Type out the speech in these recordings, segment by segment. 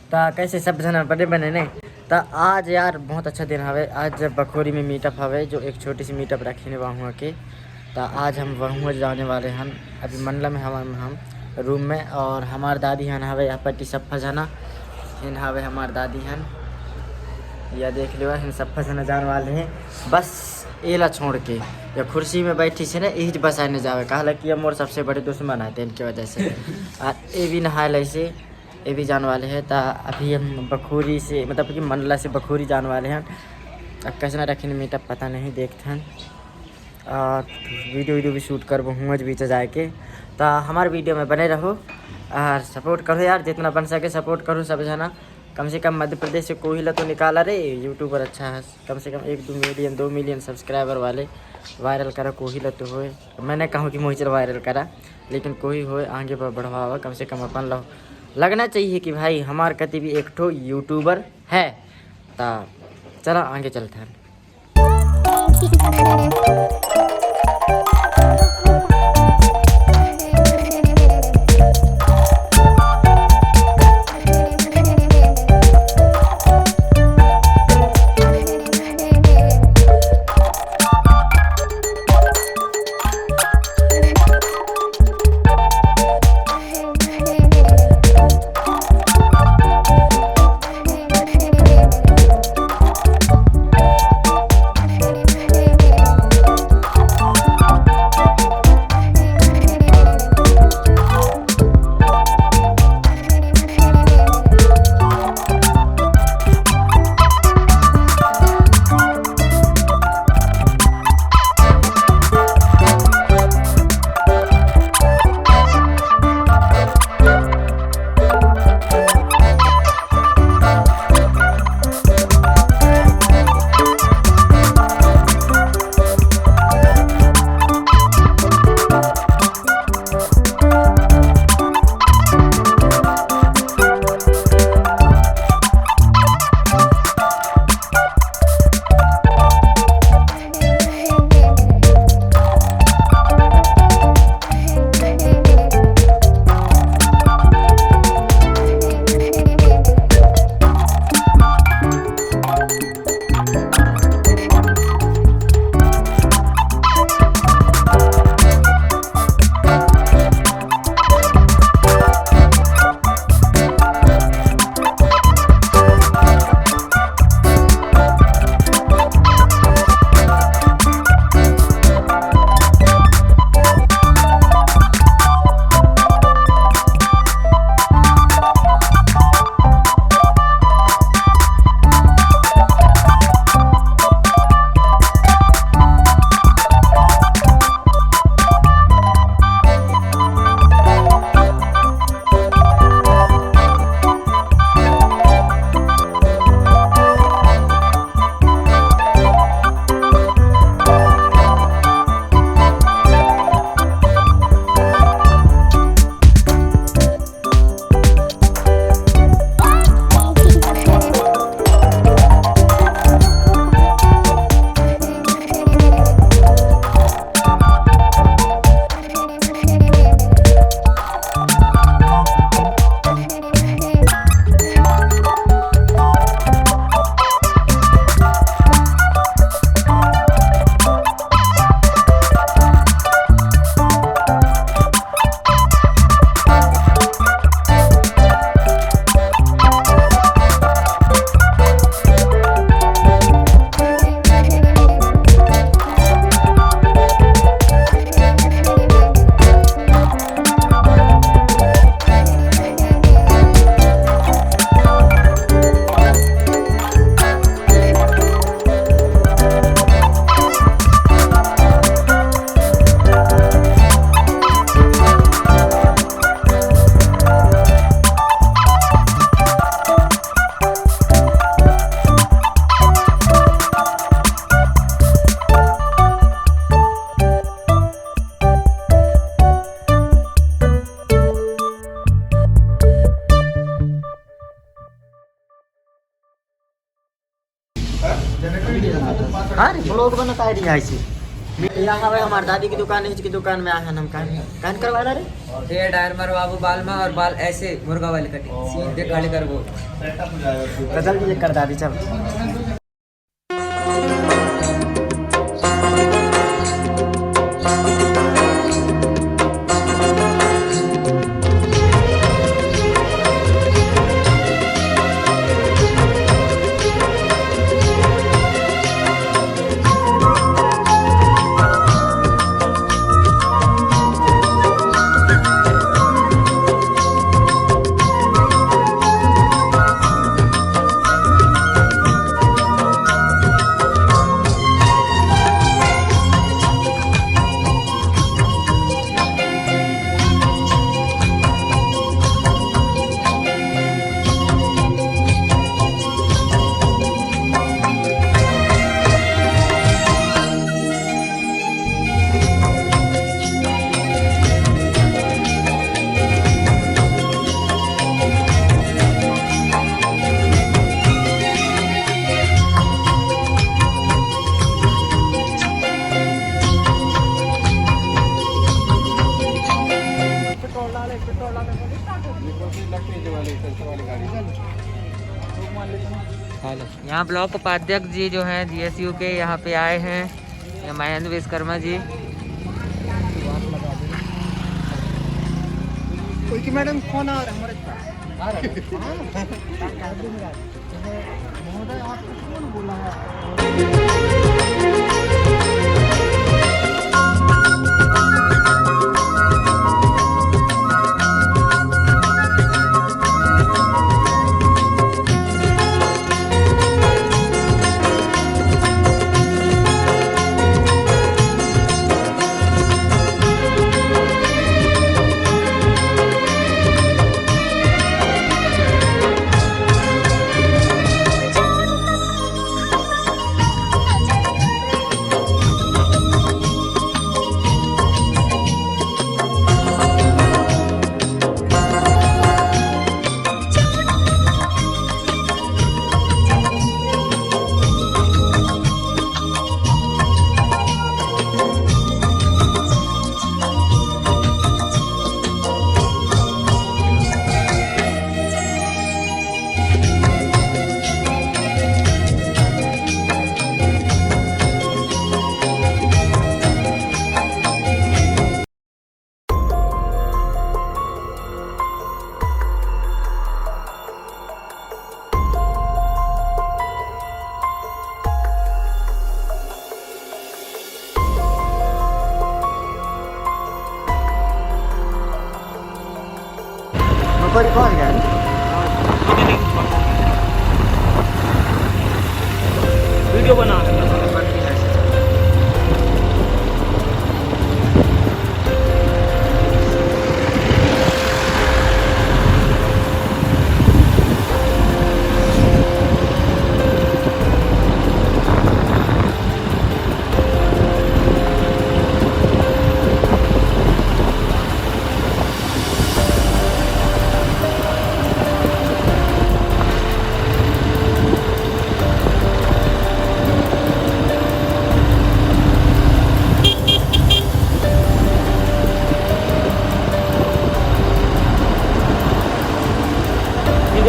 तो कैसे सब जना बड़े बने ने। तो आज यार बहुत अच्छा दिन हवे। आज बखोरी में मीटअप हवे, जो एक छोटी सी मीटअप रखी ने वहाँ के। तो आज हम वहाँ जाने वाले हैं। अभी मंडला में हम रूम में, और हमार दादी हन हवे यहाँ पर सफ़ा जना हिन हवे। हमार दादी हन या देख लो हिन सफ़ा जना जाने वाले हैं। बस एला छोड़ के या कुर्सी में बैठी से ना यही बस आने जावे, कहा कि मोर सबसे बड़े दुश्मन है इनके वजह से। और ये भी नहाए ऐसे ये भी जाने वाले हैं। तो अभी हम बखोरी से मतलब कि मंडला से बखोरी जाने वाले हैं। अब कैसे ना रखें मीटअप पता नहीं, देखते हैं। और वीडियो भी शूट कर हुआ बीच जाए के। तो हमारे वीडियो में बने रहो और सपोर्ट करो यार, जितना बन सके सपोर्ट करो सब जना। कम से कम मध्य प्रदेश से कोई ला तो निकाला रे यूट्यूबर अच्छा है। कम से कम 2 मिलियन सब्सक्राइबर वाले वायरल करा कोई ला तो होए। मैंने कहूँ कि मोहिचर वायरल करा, लेकिन कोई होए आगे पर बढ़ावा। कम से कम अपन लो लगना चाहिए कि भाई हमारे कति भी एक ठो यूट्यूबर है। तो चलो आगे चलते हैं। अरे ब्लॉग बनता है रिहाई से यहाँ पे हमारी दादी की दुकान है, इसकी दुकान में आए हैं हम। कान करवा रहे हेयर डायर मरवाबू बाल में, और बाल ऐसे मुर्गा वाले कटे सीधे खड़े कर वो बदल दीजिए कर दादी चल। यहाँ ब्लॉक उपाध्यक्ष जी जो हैं GSU के यहाँ पे आए हैं, या महेंद्र विश्वकर्मा जी। कोई मैडम फोन आ रहा है हमारे महोदय आपको कौन बोला है? मकोरी पहुंच गया। वीडियो बना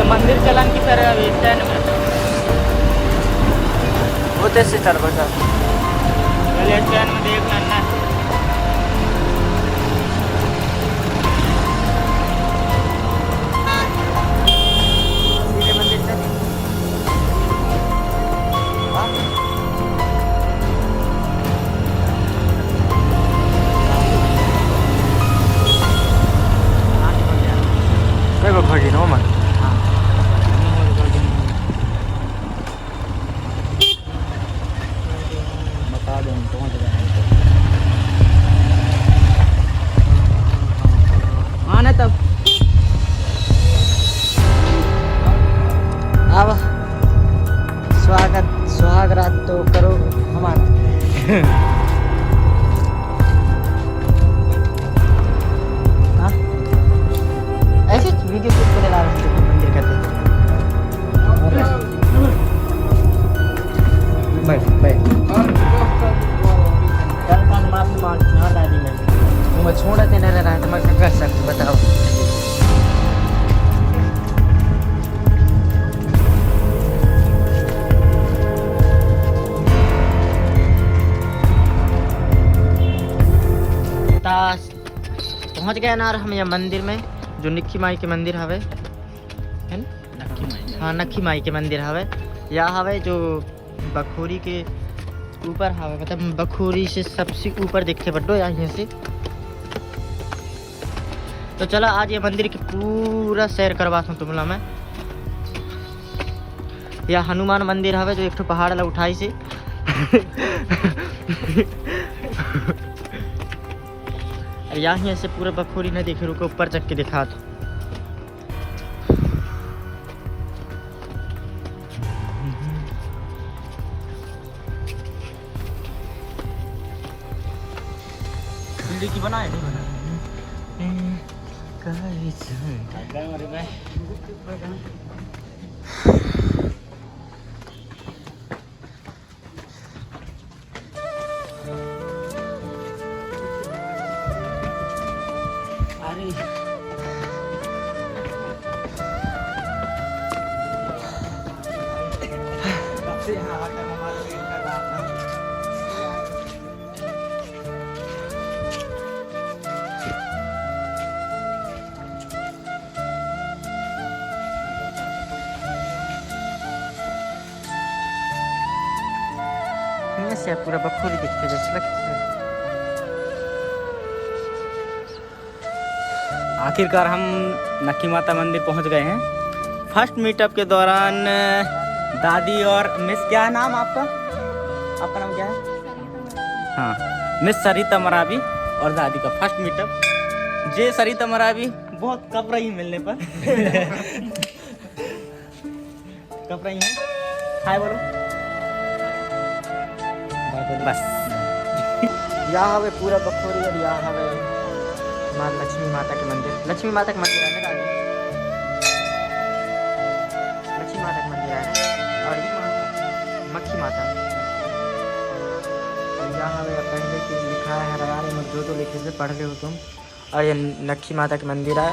मंदिर चलान की तरह अभी स्टैंड में होते से चल बचा पहले स्टैंड में देख लेना। मंदिर चल खड़ी ना मन बता दें पहुँच गए आना तब अब स्वागत तो करो हमारा। ऐसे वीडियो शूट करने ला रहे हैं मंदिर करते बैठ बैठ पहुंच गए ना हम यहाँ मंदिर में, जो निक्की माई के मंदिर हवे है ना? हाँ नक्खी माई के मंदिर हवे। या हवे जो बखोरी के ऊपर हवे, मतलब बखोरी से सबसे ऊपर दिखते बड्डो यहाँ से। तो चलो आज ये मंदिर की पूरा सैर करवाता हूँ तुमला मैं। या हनुमान मंदिर हवे जो एक ठो पहाड़ ला उठाई से यहाँ से पूरा बखोरी न देखे, रुको ऊपर चक के दिखा दो। दिल्ली की बना है नहीं बना? से पूरा बखोरी दिखते जैसे लगता है। आखिरकार हम नक्खी माता मंदिर पहुंच गए हैं। फर्स्ट मीटअप के दौरान दादी और मिस, क्या है नाम आपका? आपका नाम क्या है? हाँ, मिस सरिता मरावी और दादी का फर्स्ट मीटअप। जे सरिता मरावी बहुत कप रही मिलने पर कप रही है। हाय बोलो बस। यहाँ हवे पूरा बखोरी और यहाँ हवे माँ लक्ष्मी माता के मंदिर। लक्ष्मी माता के मंदिर है ना, लक्ष्मी माता के मंदिर है और मक्खी माता। यहाँ हवे पहले की लिखा है हरियाणा में जो लिखे से पढ़ ले हो तुम। और ये नक्खी माता के मंदिर है।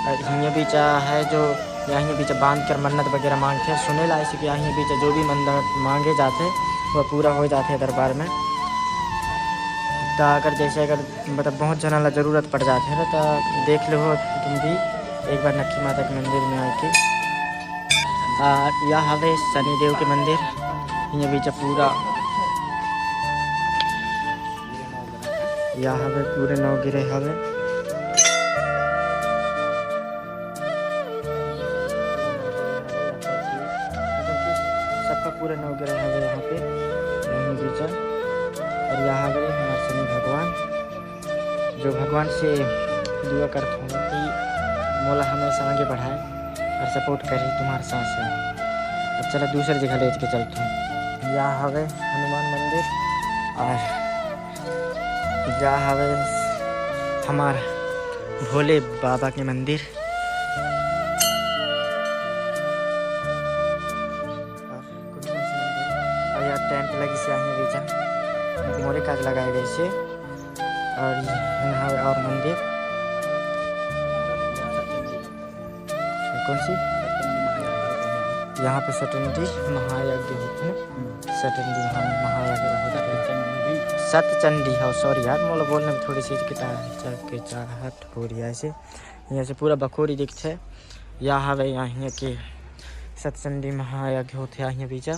और यहाँ बीचा है जो यहाँ बीचा बांध कर मन्नत वगैरह मांगते हैं। सुने ला ऐसे कि यहाँ बीचा जो भी मन्नत मांगे जाते वह पूरा हो जाते हैं दरबार में। तो अगर जैसे अगर मतलब बहुत जना ला ज़रूरत पड़ जाती है ना, तो देख लो तुम भी एक बार नक्खी माता के मंदिर में आके। यह हवे शनिदेव के मंदिर। यहाँ बीच पूरा यह हवे पूरे 9 गिरे हवे। सबका पूरे 9 गिरे हवे यहाँ पे यहीं बीच। और यहाँ गए हमारे शनि भगवान, जो भगवान से दुआ करते हैं कि मौला हमेशा आगे बढ़ाए और सपोर्ट करे तुम्हारे साथ है। अब चलो दूसरी जगह ले के चलते हैं। यहाँ हवे हनुमान मंदिर और यहाँ हवे हमारा भोले बाबा के मंदिर। और यहाँ टेंट लगी से यहाँ बीचा मोरे काज लगाए गए से। और यहाँ और मंदिर कौन सी, यहाँ पे सतचंडी महायज्ञ होते हैं। सतचंडी महायज्ञ होता है। सतचंडी हो, सॉरी यार मोला बोलने में थोड़ी सी चाहत हो रही है ऐसे। यहाँ से पूरा बखोरी दिखता है। यहाँ हवे यहाँ के सतचंडी महायज्ञ होते हैं यहाँ बीचा।